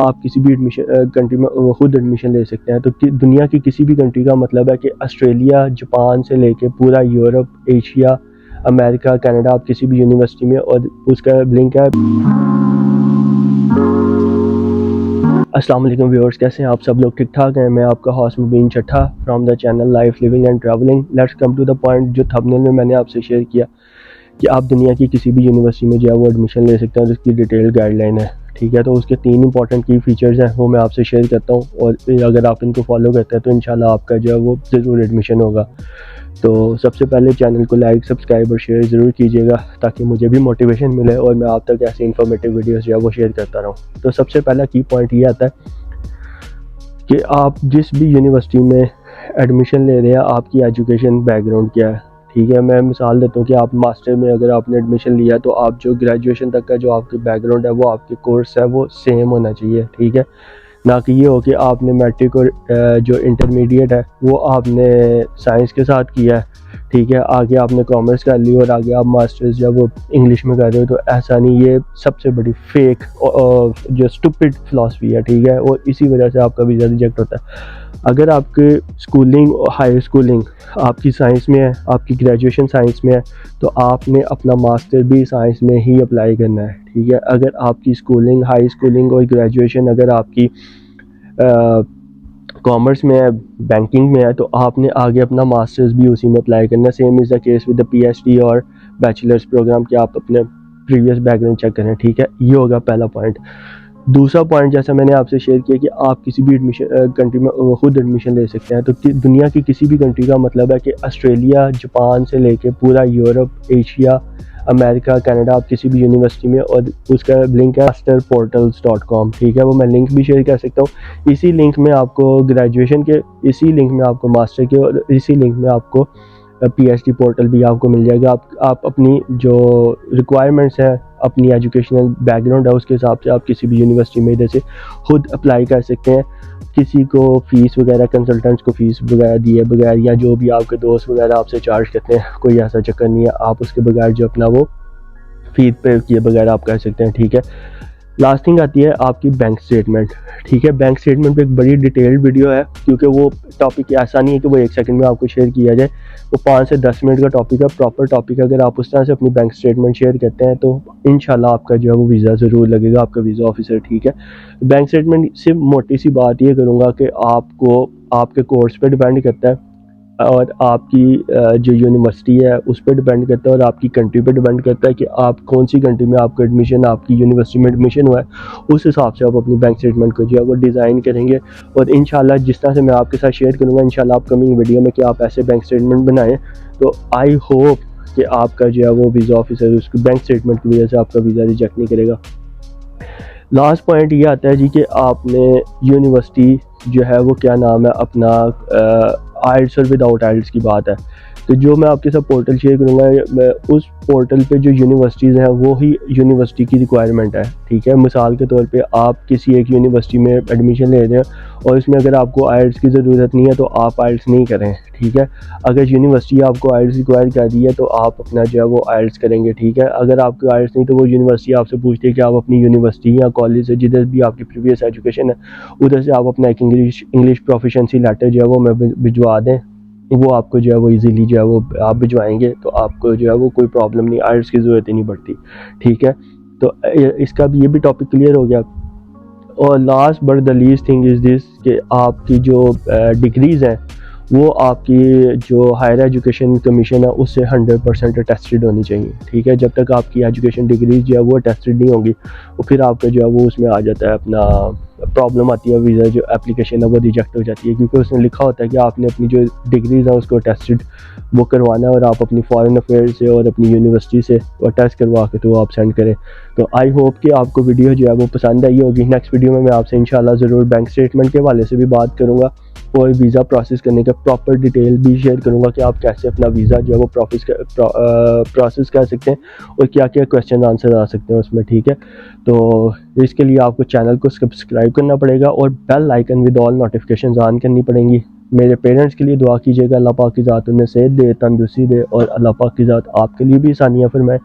आप किसी भी कंट्री में खुद एडमिशन ले सकते हैं। तो दुनिया की किसी भी कंट्री का मतलब है कि ऑस्ट्रेलिया, जापान से लेके पूरा यूरोप, एशिया, अमेरिका, कनाडा, आप किसी भी यूनिवर्सिटी में, और उसका लिंक है। अस्सलाम वालेकुम व्यूअर्स, कैसे हैं आप सब लोग? ठीक ठाक हैं। मैं आपका host Mubeen Chattha from the channel life living and travelling. Let's come to the point. जो थंबनेल में मैंने आपसे शेयर किया कि आप दुनिया की किसी भी यूनिवर्सिटी में जो है वो एडमिशन ले सकते हैं, तो उसकी डिटेल गाइडलाइन है, ठीक है। तो उसके 3 इंपॉर्टेंट की फीचर्स हैं, वो मैं आपसे शेयर करता हूँ, और अगर आप इनको फॉलो करते हैं तो इंशाल्लाह आपका जो है वो ज़रूर एडमिशन होगा। तो सबसे पहले चैनल को लाइक, सब्सक्राइब और शेयर ज़रूर कीजिएगा, ताकि मुझे भी मोटिवेशन मिले और मैं आप तक ऐसे इन्फॉर्मेटिव वीडियोस जो है वो शेयर करता रहूँ। तो सबसे पहला की पॉइंट ये आता है कि आप जिस भी यूनिवर्सिटी में एडमिशन ले रहे हैं, आपकी एजुकेशन बैकग्राउंड क्या है, ठीक है। मैं मिसाल देता हूँ कि आप मास्टर में अगर आपने एडमिशन लिया तो आप जो ग्रेजुएशन तक का जो आपकी बैकग्राउंड है, वो आपके कोर्स है वो सेम होना चाहिए, ठीक है। ना कि ये हो कि आपने मैट्रिक और जो इंटरमीडिएट है वो आपने साइंस के साथ किया है, ठीक है, आगे आपने कॉमर्स कर ली और आगे आप मास्टर्स जब वो इंग्लिश में कर रहे हो, तो ऐसा नहीं। ये सबसे बड़ी फेक जो स्टूपिड फिलॉसफी है, ठीक है, और इसी वजह से आपका वीज़ा रिजेक्ट होता है। अगर आपकी स्कूलिंग और हाई स्कूलिंग आपकी साइंस में है, आपकी ग्रेजुएशन साइंस में है, तो आपने अपना मास्टर भी साइंस में ही अप्लाई करना है, ठीक है। अगर आपकी स्कूलिंग, हाई स्कूलिंग और ग्रेजुएशन अगर आपकी कॉमर्स में है, बैंकिंग में है, तो आपने आगे अपना मास्टर्स भी उसी में अप्लाई करना है। Same is the case with the PhD और बैचलर्स प्रोग्राम, कि आप अपने प्रीवियस बैकग्राउंड चेक करें, ठीक है। ये होगा पहला पॉइंट। दूसरा पॉइंट, जैसा मैंने आपसे शेयर किया कि आप किसी भी कंट्री में खुद एडमिशन ले सकते हैं। तो दुनिया की किसी भी कंट्री का मतलब है कि ऑस्ट्रेलिया, जापान से लेके पूरा यूरोप, एशिया, अमेरिका, कनाडा, आप किसी भी यूनिवर्सिटी में, और उसका लिंक है masterportals.com, ठीक है। वो मैं लिंक भी शेयर कर सकता हूँ। इसी लिंक में आपको ग्रेजुएशन के, इसी लिंक में आपको मास्टर के, और इसी लिंक में आपको पीएचडी पोर्टल भी आपको मिल जाएगा। आप अपनी जो रिक्वायरमेंट्स हैं, अपनी एजुकेशनल बैकग्राउंड है, उसके हिसाब से आप किसी भी यूनिवर्सिटी में इधर से खुद अप्लाई कर सकते हैं। किसी को फ़ीस वगैरह, कंसल्टेंट्स को फ़ीस वगैरह दिए बगैर, या जो भी आपके दोस्त वगैरह आपसे चार्ज करते हैं, कोई ऐसा चक्कर नहीं है। आप उसके बगैर जो अपना वो फ़ीस पे किए बगैर आप कर सकते हैं, ठीक है। लास्ट थिंग आती है आपकी बैंक स्टेटमेंट, ठीक है। बैंक स्टेटमेंट पे एक बड़ी डिटेल्ड वीडियो है, क्योंकि वो टॉपिक ऐसा नहीं है कि वो 1 सेकंड में आपको शेयर किया जाए। वो 5 से 10 मिनट का टॉपिक है, प्रॉपर टॉपिक है। अगर आप उस तरह से अपनी बैंक स्टेटमेंट शेयर करते हैं तो इंशाल्लाह आपका जो है वो वीज़ा ज़रूर लगेगा, आपका वीज़ा ऑफिसर, ठीक है। बैंक स्टेटमेंट से मोटी सी बात ये करूँगा कि आपको आपके कोर्स पे डिपेंड करता है, और आपकी जो यूनिवर्सिटी है उस पर डिपेंड करता है, और आपकी कंट्री पे डिपेंड करता है कि आप कौन सी कंट्री में आपका एडमिशन, आपकी यूनिवर्सिटी में एडमिशन हुआ है। उस हिसाब से आप अपनी बैंक स्टेटमेंट को जो है वो डिज़ाइन करेंगे, और इंशाल्लाह जिस तरह से मैं आपके साथ शेयर करूँगा इंशाल्लाह अपकमिंग वीडियो में कि आप ऐसे बैंक स्टेटमेंट बनाएं, तो आई होप कि आपका जो है वो वीज़ा ऑफिसर उसकी बैंक स्टेटमेंट की वजह से आपका वीज़ा रिजेक्ट नहीं करेगा। लास्ट पॉइंट ये आता है जी कि आपने यूनिवर्सिटी जो है वो क्या नाम है अपना, आइल्स और विदाउट आइल्स की बात है। तो जो मैं आपके साथ पोर्टल शेयर करूँगा, मैं उस पोर्टल पे जो यूनिवर्सिटीज़ हैं वो ही यूनिवर्सिटी की रिक्वायरमेंट है, ठीक है। मिसाल के तौर पे आप किसी एक यूनिवर्सिटी में एडमिशन ले रहे हैं और इसमें अगर आपको आइल्स की ज़रूरत नहीं है तो आप आइल्स नहीं करें, ठीक है। अगर यूनिवर्सिटी आपको आइल्स रिक्वायर कर दी है तो आप अपना जो है वो आइल्स करेंगे, ठीक है। अगर आपको आइल्स नहीं तो वो यूनिवर्सिटी आपसे पूछती है कि आप अपनी यूनिवर्सिटी या कॉलेज से जिधर भी आपकी प्रीवियस एजुकेशन है उधर से आप अपना एक इंग्लिश प्रोफिशिएंसी लेटर जो है वो मैं भिजवा दें। वो आपको जो है वो इजीली जो है वो आप भिजवाएंगे तो आपको जो है वो कोई प्रॉब्लम नहीं, आइल्स की ज़रूरत ही नहीं पड़ती, ठीक है। तो इसका भी ये भी टॉपिक क्लियर हो गया। और last but the least thing is this कि आपकी जो डिग्रीज़ हैं वो आपकी जो हायर एजुकेशन कमीशन है उससे 100% अटेस्टेड होनी चाहिए, ठीक है। जब तक आपकी एजुकेशन डिग्रीज जो है वो अटेस्टेड नहीं होगी, तो फिर आपका जो है वो उसमें आ जाता है अपना प्रॉब्लम आती है, वीज़ा जो एप्लीकेशन है वो रिजेक्ट हो जाती है, क्योंकि उसने लिखा होता है कि आपने अपनी जो डिग्रीज है उसको अटेस्टेड वो करवाना है, और आप अपनी फॉरेन अफेयर्स से और अपनी यूनिवर्सिटी से वो टेस्ट करवा के तो आप सेंड करें। तो आई होप कि आपको वीडियो जो है वो पसंद आई होगी। नेक्स्ट वीडियो में मैं आपसे इंशाल्लाह ज़रूर बैंक स्टेटमेंट के हवाले से भी बात करूँगा, और वीज़ा प्रोसेस करने का प्रॉपर डिटेल भी शेयर करूँगा कि आप कैसे अपना वीज़ा जो है वो प्रोसेस कर सकते हैं, और क्या क्या क्वेश्चन आंसर आ सकते हैं उसमें, ठीक है। तो इसके लिए आपको चैनल को सब्सक्राइब करना पड़ेगा और bell icon with all notifications on करनी पड़ेंगी। मेरे पेरेंट्स के लिए दुआ कीजिएगा, अल्लाह पाक की ज़ात उन्हें सेहत दे, तंदुरुस्ती दे, और अल्लाह पाक की ज़ात आपके लिए भी आसानियाँ फरमाए।